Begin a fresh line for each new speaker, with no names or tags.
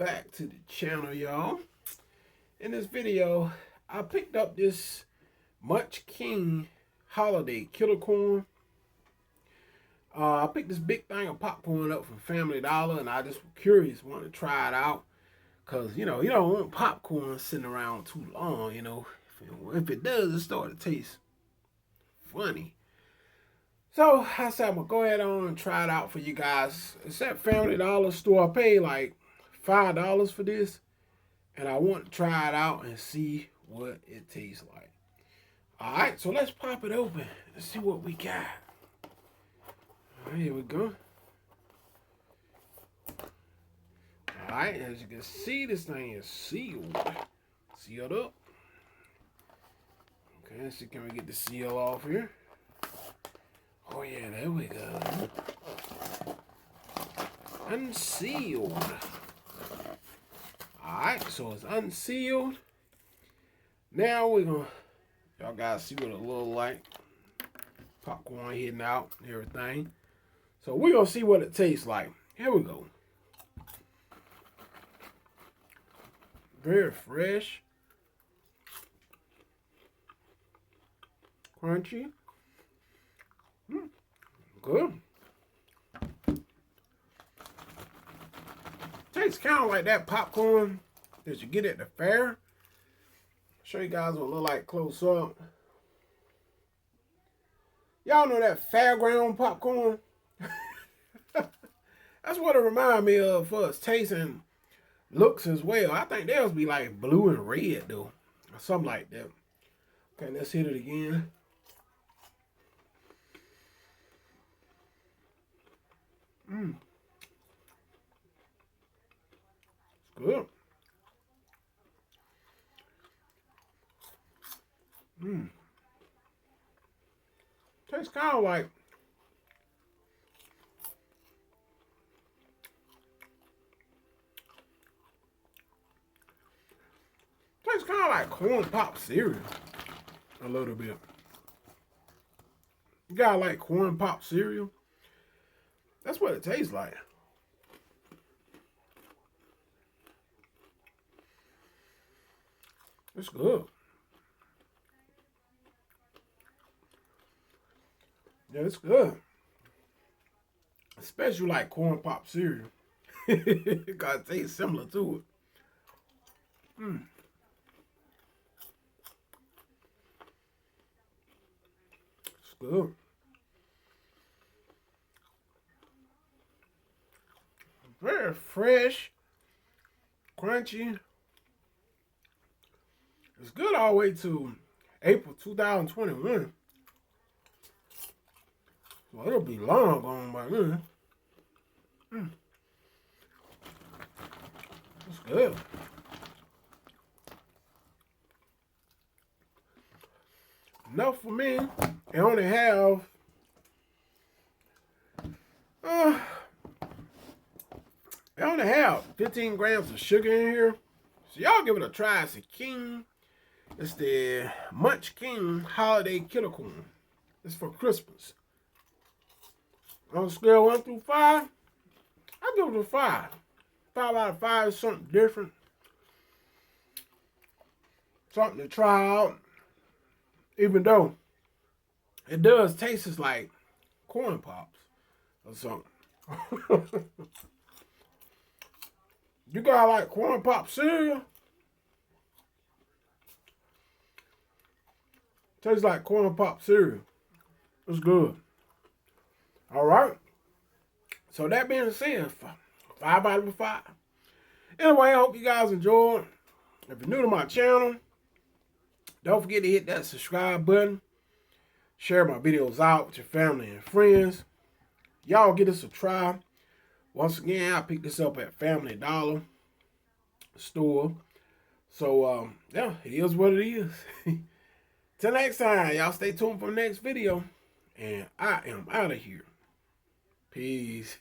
back to the channel, y'all. In this video, I picked up this Munch King holiday killer corn. I picked this big thing of popcorn up from Family Dollar, and I just was curious, wanted to try it out. Because, you don't want popcorn sitting around too long, If it does, it start to taste funny. So I said I'm going to go ahead on and try it out for you guys. It's at Family Dollar store. I paid like $5 for this. And I want to try it out and see what it tastes like. Alright, so let's pop it open. Let's see what we got. Alright, here we go. Alright, as you can see, this thing is sealed. Sealed up. Okay, let's see, can we get the seal off here? Oh yeah, there we go. Unsealed. Alright, so it's unsealed. Now we're gonna, y'all guys see what it look like. Popcorn hitting out and everything. So we're gonna see what it tastes like. Here we go. Very fresh. Crunchy. Good. Tastes kind of like that popcorn that you get at the fair. Show you guys what it look like close up. Y'all know that fairground popcorn? That's what it reminds me of for its taste and looks as well. I think theirs be like blue and red though, or something like that. Okay, let's hit it again. It's good. Tastes kind of like corn pop cereal a little bit. You gotta like corn pop cereal. That's what it tastes like. It's good. Yeah, it's good. Especially like corn pop cereal. Because it tastes similar to it. It's good. Very fresh. Crunchy. It's good all the way to April 2021. So it'll be long gone by then. It's good. Enough for me. I only have I only have 15 grams of sugar in here. So y'all give it a try. It's a King. It's the Munch King Holiday Killer Corn. It's for Christmas. On a scale of 1 through 5, I give it a 5. 5 out of 5 is something different. Something to try out. Even though it does taste just like corn pops or something. You got like corn pop cereal? Tastes like corn pop cereal. It's good. Alright. So that being said, 5 out of 5. Anyway, I hope you guys enjoyed. If you're new to my channel, don't forget to hit that subscribe button. Share my videos out with your family and friends. Y'all give this a try. Once again, I picked this up at Family Dollar store. So, yeah, it is what it is. Till next time, y'all stay tuned for the next video. And I am out of here. Peace.